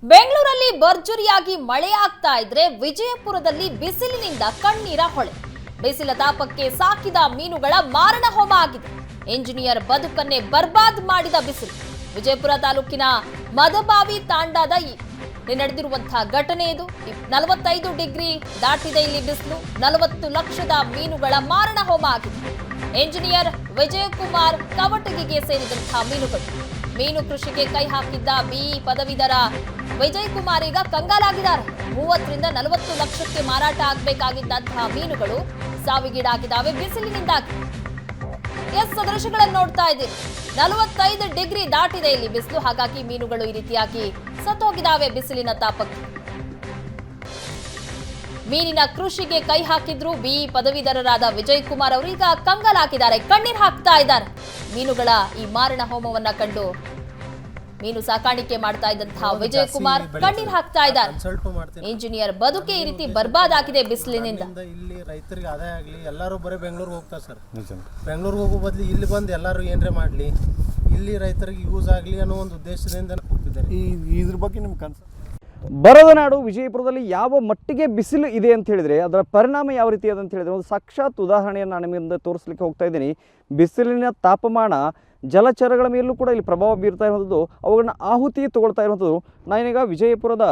ಬೆಂಗಳೂರಲ್ಲಿ ಭರ್ಜರಿಯಾಗಿ ಮಳೆಯಾಗ್ತಾ ಇದ್ರೆ ವಿಜಯಪುರದಲ್ಲಿ ಬಿಸಿಲಿನಿಂದ ಕಣ್ಣೀರ ಹೊಳೆ. ಬಿಸಿಲ ತಾಪಕ್ಕೆ ಸಾಕಿದ ಮೀನುಗಳ ಮಾರಣ ಹೋಮ ಆಗಿದೆ. ಇಂಜಿನಿಯರ್ ಬದುಕನ್ನೇ ಬರ್ಬಾದ್ ಮಾಡಿದ ಬಿಸಿಲು. ವಿಜಯಪುರ ತಾಲೂಕಿನ ಮದಬಾವಿ ತಾಂಡಾದ ನಡೆದಿರುವಂತಹ ಘಟನೆ ಇದು. 45 ಡಿಗ್ರಿ ದಾಟಿದೆ ಇಲ್ಲಿ ಬಿಸಿಲು. 40 ಲಕ್ಷದ ಮೀನುಗಳ ಮಾರಣ ಹೋಮ ಆಗಿದೆ. ಇಂಜಿನಿಯರ್ ವಿಜಯಕುಮಾರ್ ಕವಟಗಿಗೆ ಸೇರಿದಂತಹ ಮೀನುಗಳು. ಮೀನು ಕೃಷಿಗೆ ಕೈ ಹಾಕಿದ್ದ ಬಿಇ ಪದವೀಧರ ವಿಜಯಕುಮಾರ್ ಈಗ ಕಂಗಾಲಾಗಿದ್ದಾರೆ. 30 ರಿಂದ 40 ಲಕ್ಷಕ್ಕೆ ಮಾರಾಟ ಆಗಬೇಕಾಗಿದ್ದಂತಹ ಮೀನುಗಳು ಸಾವಿಗೀಡಾಗಿದ್ದಾವೆ ಬಿಸಿಲಿನಿಂದಾಗಿ. ದೃಶ್ಯಗಳನ್ನು ನೋಡ್ತಾ ಇದ್ದೀರಿ. 45 ಡಿಗ್ರಿ ದಾಟಿದೆ ಇಲ್ಲಿ ಬಿಸಿಲು. ಹಾಗಾಗಿ ಮೀನುಗಳು ಈ ರೀತಿಯಾಗಿ ಸತ್ತೋಗಿದ್ದಾವೆ ಬಿಸಿಲಿನ ತಾಪಕ್ಕೆ. ಮೀನಿನ ಕೃಷಿಗೆ ಕೈ ಹಾಕಿದ್ರು ಬಿಇ ಪದವೀಧರರಾದ ವಿಜಯಕುಮಾರ್ ಅವರು ಈಗ ಕಂಗಾಲಾಗಿದ್ದಾರೆ, ಕಣ್ಣೀರು ಹಾಕ್ತಾ ಇದ್ದಾರೆ. ಮೀನುಗಳ ಈ ಮಾರಣ ಹೋಮವನ್ನ ಕಂಡು ಮೀನು ಸಾಕಾಣಿಕೆ ಮಾಡ್ತಾ ಇದ್ದಂತಹ ವಿಜಯಕುಮಾರ್ ಕಣ್ಣೀರು ಹಾಕ್ತಾ ಇದ್ದಾರೆ. ಇಂಜಿನಿಯರ್ ಬದುಕೆ ಈ ರೀತಿ ಬರ್ಬಾದ್ ಆಗಿದೆ ಬಿಸಿಲಿನಿಂದ. ಇಲ್ಲಿ ರೈತರಿಗೆ ಆದಾಯ ಆಗಲಿ, ಎಲ್ಲರೂ ಬರೀ ಬೆಂಗಳೂರಿಗೆ ಹೋಗ್ತಾರೆ ಸರ್. ಬೆಂಗಳೂರಿಗೆ ಹೋಗೋ ಬದಲು ಇಲ್ಲಿ ಬಂದು ಎಲ್ಲರೂ ಏನ್ರೆ ಮಾಡಲಿ, ಇಲ್ಲಿ ರೈತರಿಗೆ ಯೂಸ್ ಆಗಲಿ ಅನ್ನೋ ಒಂದು ಉದ್ದೇಶದಿಂದ ಹೋಗ್ತಿದ್ದಾರೆ. ಇದ್ರ ಬಗ್ಗೆ ನಿಮ್ಮ ಕನಸು? ಬರದ ನಾಡು ವಿಜಯಪುರದಲ್ಲಿ ಯಾವ ಮಟ್ಟಿಗೆ ಬಿಸಿಲು ಇದೆ ಅಂತ ಹೇಳಿದರೆ ಅದರ ಪರಿಣಾಮ ಯಾವ ರೀತಿ ಇದೆ ಅಂತ ಹೇಳಿದರೆ ಒಂದು ಸಾಕ್ಷಾತ್ ಉದಾಹರಣೆಯನ್ನು ನಾನು ನಿಮ್ಮಿಂದ ತೋರಿಸಲಿಕ್ಕೆ ಹೋಗ್ತಾ ಇದ್ದೀನಿ. ಬಿಸಿಲಿನ ತಾಪಮಾನ ಜಲಚರಗಳ ಮೇಲೂ ಕೂಡ ಇಲ್ಲಿ ಪ್ರಭಾವ ಬೀರ್ತಾ ಇರುವಂಥದ್ದು, ಅವುಗಳನ್ನ ಆಹುತಿ ತಗೊಳ್ತಾ ಇರುವಂಥದ್ದು. ನಾನೀಗ ವಿಜಯಪುರದ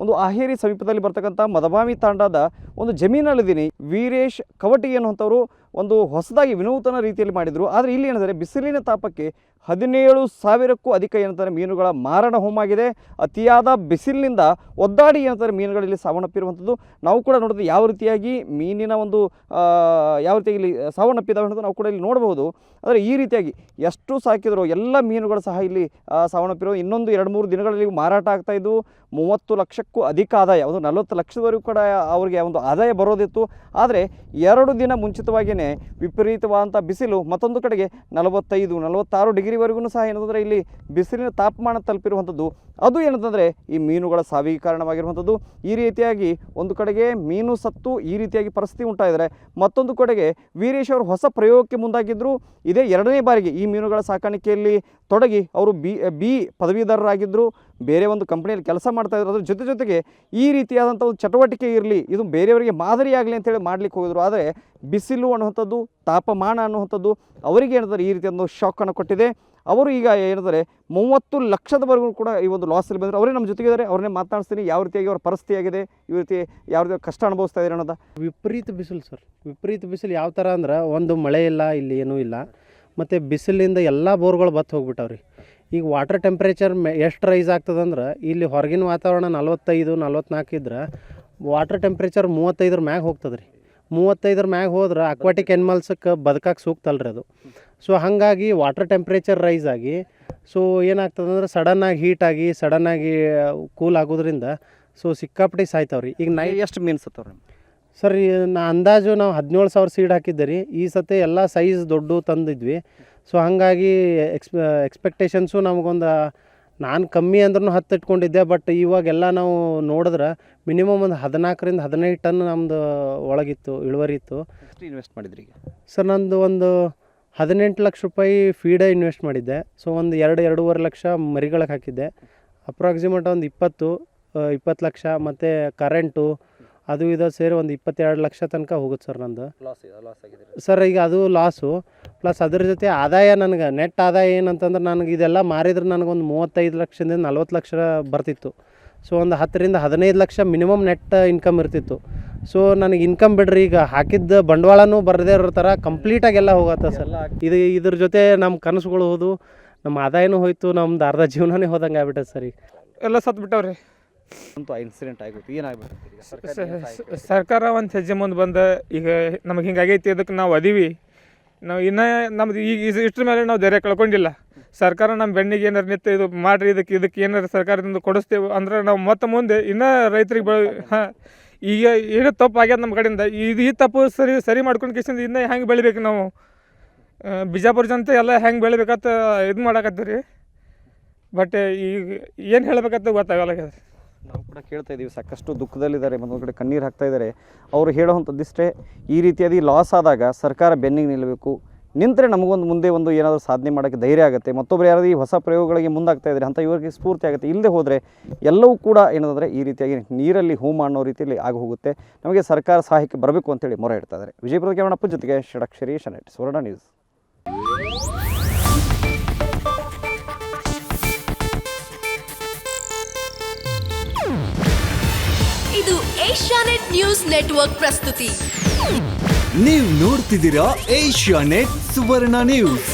ಒಂದು ಆಹೇರಿ ಸಮೀಪದಲ್ಲಿ ಬರ್ತಕ್ಕಂಥ ಮದಬಾವಿ ತಾಂಡಾದ ಒಂದು ಜಮೀನಲ್ಲಿದ್ದೀನಿ. ವೀರೇಶ್ ಕವಟಿ ಅನ್ನುವಂಥವರು ಒಂದು ಹೊಸದಾಗಿ ವಿನೂತನ ರೀತಿಯಲ್ಲಿ ಮಾಡಿದರು. ಆದರೆ ಇಲ್ಲಿ ಏನಿದ್ದಾರೆ ಬಿಸಿಲಿನ ತಾಪಕ್ಕೆ 17,000ಕ್ಕೂ ಅಧಿಕ ಏನಂತಾರೆ ಮೀನುಗಳ ಮಾರಣ ಹೋಮ ಆಗಿದೆ. ಅತಿಯಾದ ಬಿಸಿಲಿನಿಂದ ಒದ್ದಾಡಿ ಏನಂತಾರೆ ಮೀನುಗಳಲ್ಲಿ ಸಾವನ್ನಪ್ಪಿರುವಂಥದ್ದು ನಾವು ಕೂಡ ನೋಡಿದ್ರೆ ಯಾವ ರೀತಿಯಾಗಿ ಮೀನಿನ ಒಂದು ಯಾವ ರೀತಿಯಾಗಿ ಇಲ್ಲಿ ಸಾವನ್ನಪ್ಪಿದ್ದಾವೆ ಅನ್ನೋದು ನಾವು ಕೂಡ ಇಲ್ಲಿ ನೋಡಬಹುದು. ಆದರೆ ಈ ರೀತಿಯಾಗಿ ಎಷ್ಟು ಸಾಕಿದ್ರು ಎಲ್ಲ ಮೀನುಗಳು ಸಹ ಇಲ್ಲಿ ಸಾವನ್ನಪ್ಪಿರೋ. ಇನ್ನೊಂದು 2-3 ದಿನಗಳಲ್ಲಿ ಮಾರಾಟ ಆಗ್ತಾ ಇದ್ದು 30 ಲಕ್ಷಕ್ಕೂ ಅಧಿಕ ಆದಾಯ, ಒಂದು 40 ಲಕ್ಷದವರೆಗೂ ಕೂಡ ಅವರಿಗೆ ಒಂದು ಆದಾಯ ಬರೋದಿತ್ತು. ಆದರೆ 2 ದಿನ ಮುಂಚಿತವಾಗಿಯೇ ವಿಪರೀತವಾದಂಥ ಬಿಸಿಲು ಮತ್ತೊಂದು ಕಡೆಗೆ 45-46 ಡಿಗ್ರಿವರೆಗೂ ಸಹ ಏನಂತಂದರೆ ಇಲ್ಲಿ ಬಿಸಿಲಿನ ತಾಪಮಾನ ತಲುಪಿರುವಂಥದ್ದು. ಅದು ಏನಂತಂದರೆ ಈ ಮೀನುಗಳ ಸಾವಿಗೆ ಕಾರಣವಾಗಿರುವಂಥದ್ದು. ಈ ರೀತಿಯಾಗಿ ಒಂದು ಕಡೆಗೆ ಮೀನು ಸತ್ತು ಈ ರೀತಿಯಾಗಿ ಪರಿಸ್ಥಿತಿ ಉಂಟಾಗಿದ್ದಾರೆ. ಮತ್ತೊಂದು ಕಡೆಗೆ ವೀರೇಶ್ ಅವರು ಹೊಸ ಪ್ರಯೋಗಕ್ಕೆ ಮುಂದಾಗಿದ್ದರು. ಇದೇ 2ನೇ ಬಾರಿಗೆ ಈ ಮೀನುಗಳ ಸಾಕಾಣಿಕೆಯಲ್ಲಿ ತೊಡಗಿ ಅವರು ಬಿ ಪದವೀಧರರಾಗಿದ್ದರು. ಬೇರೆ ಒಂದು ಕಂಪ್ನಿಯಲ್ಲಿ ಕೆಲಸ ಮಾಡ್ತಾಯಿದ್ರು. ಅದ್ರ ಜೊತೆಗೆ ಈ ರೀತಿಯಾದಂಥ ಒಂದು ಚಟುವಟಿಕೆ ಇರಲಿ, ಇದು ಬೇರೆಯವರಿಗೆ ಮಾದರಿಯಾಗಲಿ ಅಂತೇಳಿ ಮಾಡಲಿಕ್ಕೆ ಹೋಗಿದ್ರು. ಆದರೆ ಬಿಸಿಲು ಅನ್ನುವಂಥದ್ದು, ತಾಪಮಾನ ಅನ್ನುವಂಥದ್ದು ಅವರಿಗೆ ಏನಂತಾರೆ ಈ ರೀತಿಯ ಒಂದು ಶಾಕನ್ನು ಕೊಟ್ಟಿದೆ. ಅವರು ಈಗ ಏನಂದರೆ 30 ಲಕ್ಷದವರೆಗೂ ಕೂಡ ಈ ಒಂದು ಲಾಸಲ್ಲಿ ಬಂದರೆ ಅವರೇ ನಮ್ಮ ಜೊತೆಗಿದ್ದಾರೆ. ಅವ್ರನ್ನೇ ಮಾತನಾಡಿಸ್ತೀನಿ ಯಾವ ರೀತಿಯಾಗಿ ಅವರ ಪರಿಸ್ಥಿತಿ ಆಗಿದೆ, ಈ ರೀತಿ ಯಾವ ರೀತಿ ಕಷ್ಟ ಅನುಭವಿಸ್ತಾ ಇದ್ದಾರೆ ಅನ್ನೋದು. ವಿಪರೀತ ಬಿಸಿಲು ಸರ್, ವಿಪರೀತ ಬಿಸಿಲು. ಯಾವ ಥರ ಅಂದ್ರೆ ಒಂದು ಮಳೆ ಇಲ್ಲ, ಇಲ್ಲಿ ಏನೂ ಇಲ್ಲ. ಮತ್ತು ಬಿಸಿಲಿಂದ ಎಲ್ಲ ಬೋರ್ಗಳು ಬತ್ತು ಹೋಗ್ಬಿಟ್ಟವ್ರಿ. ಈಗ ವಾಟರ್ ಟೆಂಪ್ರೇಚರ್ ಎಷ್ಟು ರೈಸ್ ಆಗ್ತದಂದ್ರೆ ಇಲ್ಲಿ ಹೊರಗಿನ ವಾತಾವರಣ 45-44 ಇದ್ರೆ ವಾಟರ್ ಟೆಂಪ್ರೇಚರ್ 35 ಮ್ಯಾಗ ಹೋಗ್ತದೆ ರೀ. 35 ಮ್ಯಾಗ ಹೋದ್ರೆ ಅಕ್ವಾಟಿಕ್ ಎನಿಮಲ್ಸಕ್ಕೆ ಬದುಕಕ್ಕೆ ಸೂಕ್ತಲ್ರಿ ಅದು. ಸೊ ಹಾಗಾಗಿ ವಾಟರ್ ಟೆಂಪ್ರೇಚರ್ ರೈಸ್ ಆಗಿ ಸೊ ಏನಾಗ್ತದಂದ್ರೆ ಸಡನ್ನಾಗಿ ಹೀಟಾಗಿ ಸಡನ್ನಾಗಿ ಕೂಲ್ ಆಗೋದ್ರಿಂದ ಸೊ ಸಿಕ್ಕಾಪಟ್ಟಿ ಸಾಯ್ತಾವ್ರಿ. ಈಗ ಎಷ್ಟು ಮೀನು ಸತ್ತವ್ರಿ ಸರ್? ಅಂದಾಜು ನಾವು 17,000 ಸೀಡ್ ಹಾಕಿದ್ದೆ ರೀ. ಈ ಸತಿ ಎಲ್ಲ ಸೈಜ್ ದೊಡ್ಡ ತಂದಿದ್ವಿ. ಸೊ ಹಾಗಾಗಿ ಎಕ್ಸ್ಪೆಕ್ಟೇಷನ್ಸು ನಮಗೊಂದು ನಾನು ಕಮ್ಮಿ ಅಂದ್ರೂ 10 ಇಟ್ಕೊಂಡಿದ್ದೆ. ಬಟ್ ಇವಾಗೆಲ್ಲ ನಾವು ನೋಡಿದ್ರೆ ಮಿನಿಮಮ್ ಒಂದು 14 ರಿಂದ 15 ಟನ್ ನಮ್ಮದು ಒಳಗಿತ್ತು, ಇಳುವರಿ ಇತ್ತು. ಎಷ್ಟು ಇನ್ವೆಸ್ಟ್ ಮಾಡಿದ್ರಿ ಈಗ? ಸರ್ ನಂದು ಒಂದು 18 ಲಕ್ಷ ರೂಪಾಯಿ ಫೀಡೇ ಇನ್ವೆಸ್ಟ್ ಮಾಡಿದ್ದೆ. ಸೊ ಒಂದು 2-2.5 ಲಕ್ಷ ಮರಿಗಳಿಗೆ ಹಾಕಿದ್ದೆ. ಅಪ್ರಾಕ್ಸಿಮೇಟ್ ಒಂದು 20 ಲಕ್ಷ ಮತ್ತು ಕರೆಂಟು ಅದು ಇದು ಸೇರಿ ಒಂದು 22 ಲಕ್ಷ ತನಕ ಹೋಗುತ್ತೆ ಸರ್ ನಂದು. ಸರ್ ಈಗ ಅದು ಲಾಸು ಪ್ಲಸ್ ಅದ್ರ ಜೊತೆ ಆದಾಯ ನನಗೆ ನೆಟ್ ಆದಾಯ ಏನಂತಂದ್ರೆ ನನಗೆ ಇದೆಲ್ಲ ಮಾರಿದ್ರೆ ನನಗೊಂದು 35 ಲಕ್ಷದಿಂದ 40 ಲಕ್ಷ ಬರ್ತಿತ್ತು. ಸೊ ಒಂದು 10 ರಿಂದ 15 ಲಕ್ಷ ಮಿನಿಮಮ್ ನೆಟ್ ಇನ್ಕಮ್ ಇರ್ತಿತ್ತು. ಸೊ ನನಗೆ ಇನ್ಕಮ್ ಬಿಡ್ರಿ, ಈಗ ಹಾಕಿದ್ದ ಬಂಡವಾಳನೂ ಬರದೇ ಇರೋ ಥರ ಕಂಪ್ಲೀಟಾಗೆಲ್ಲ ಹೋಗತ್ತೆ ಸರ್. ಇದ್ರ ಜೊತೆ ನಮ್ಮ ಕನಸುಗಳು ಹೋದು, ನಮ್ಮ ಆದಾಯನೂ ಹೋಯ್ತು, ನಮ್ದು ಅರ್ಧ ಜೀವನನೇ ಹೋದಂಗೆ ಆಗ್ಬಿಟ್ಟೆ ಸರ್. ಈಗ ಎಲ್ಲ ಸತ್ತು ಬಿಟ್ಟವ್ರಿ. ಅಂತೂ ಇನ್ಸಿಡೆಂಟ್ ಆಗಿತ್ತು, ಏನಾಗ್ಬಿಟ್ಟು ಸರ್ಕಾರ ಒಂದು ಹೆಜ್ಜೆ ಮುಂದೆ ಬಂದು ಈಗ ನಮಗೆ ಹಿಂಗಾಗೈತಿ, ಅದಕ್ಕೆ ನಾವು ಅದೀವಿ. ನಾವು ಇನ್ನೂ ನಮ್ದು ಈಗ ಇಷ್ಟ್ರ ಮೇಲೆ ನಾವು ಧೈರ್ಯ ಕಳ್ಕೊಂಡಿಲ್ಲ. ಸರ್ಕಾರ ನಮ್ಮ ಬೆನ್ನಿಗೆ ಏನಾರು ನಿಂತು ಇದು ಮಾಡಿರಿ, ಇದಕ್ಕೆ ಏನಾರು ಸರ್ಕಾರದಿಂದ ಕೊಡಿಸ್ತೇವೆ ಅಂದ್ರೆ ನಾವು ಮತ್ತೆ ಮುಂದೆ ಇನ್ನೂ ರೈತರಿಗೆ ಈಗ ಏನೋ ತಪ್ಪು ಆಗ್ಯದ ನಮ್ಮ ಕಡೆಯಿಂದ. ಈ ತಪ್ಪು ಸರಿ ಮಾಡ್ಕೊಂಡು ಕಿಸಿಂದ ಇನ್ನೂ ಹೆಂಗೆ ಬೆಳಿಬೇಕು ನಾವು, ಬಿಜಾಪುರ ಜನತೆ ಎಲ್ಲ ಹೆಂಗೆ ಬೆಳಿಬೇಕಂತ ಇದು ಮಾಡಕತ್ತೀವಿ ರೀ. ಬಟ್ ಈಗ ಏನು ಹೇಳಬೇಕಂತ ಗೊತ್ತಾಗಲ್ಲ. ನಾವು ಕೂಡ ಕೇಳ್ತಾ ಇದ್ದೀವಿ, ಸಾಕಷ್ಟು ದುಃಖದಲ್ಲಿದ್ದಾರೆ, ಮತ್ತೊಂದು ಕಡೆ ಕಣ್ಣೀರು ಹಾಕ್ತಾ ಇದ್ದಾರೆ. ಅವರು ಹೇಳುವಂಥದ್ದಿಷ್ಟೇ, ಈ ರೀತಿಯಾಗಿ ಲಾಸ್ ಆದಾಗ ಸರ್ಕಾರ ಬೆನ್ನಿಗೆ ನಿಲ್ಲಬೇಕು. ನಿಂತರೆ ನಮಗೊಂದು ಮುಂದೆ ಒಂದು ಏನಾದರೂ ಸಾಧನೆ ಮಾಡೋಕ್ಕೆ ಧೈರ್ಯ ಆಗುತ್ತೆ. ಮತ್ತೊಬ್ಬರು ಯಾರಾದರೂ ಈ ಹೊಸ ಪ್ರಯೋಗಗಳಿಗೆ ಮುಂದಾಗ್ತಾ ಇದ್ದಾರೆ ಅಂತ ಇವರಿಗೆ ಸ್ಫೂರ್ತಿ ಆಗುತ್ತೆ. ಇಲ್ಲದೆ ಹೋದರೆ ಎಲ್ಲವೂ ಕೂಡ ಏನಂದರೆ ಈ ರೀತಿಯಾಗಿ ನೀರಲ್ಲಿ ಹೋಮ ಅನ್ನೋ ರೀತಿಯಲ್ಲಿ ಆಗಿ ಹೋಗುತ್ತೆ. ನಮಗೆ ಸರ್ಕಾರ ಸಹಾಯಕ್ಕೆ ಬರಬೇಕು ಅಂತೇಳಿ ಮೊರೆ ಇಡ್ತಾ ಇದ್ದಾರೆ. ವಿಜಯಪುರದ ಕ್ಯಾಮರಾಪ್ಪನ ಜೊತೆಗೆ ಷಡಕ್ಷರಿ ಶನೆಟ್, ಸುವರ್ಣ ನ್ಯೂಸ್. ಇದು ಏಷ್ಯಾನೆಟ್ ನ್ಯೂಸ್ ನೆಟ್ವರ್ಕ್ ಪ್ರಸ್ತುತಿ. ನೀವು ನೋಡ್ತಿದ್ದೀರಾ ಏಷ್ಯಾನೆಟ್ ಸುವರ್ಣ ನ್ಯೂಸ್.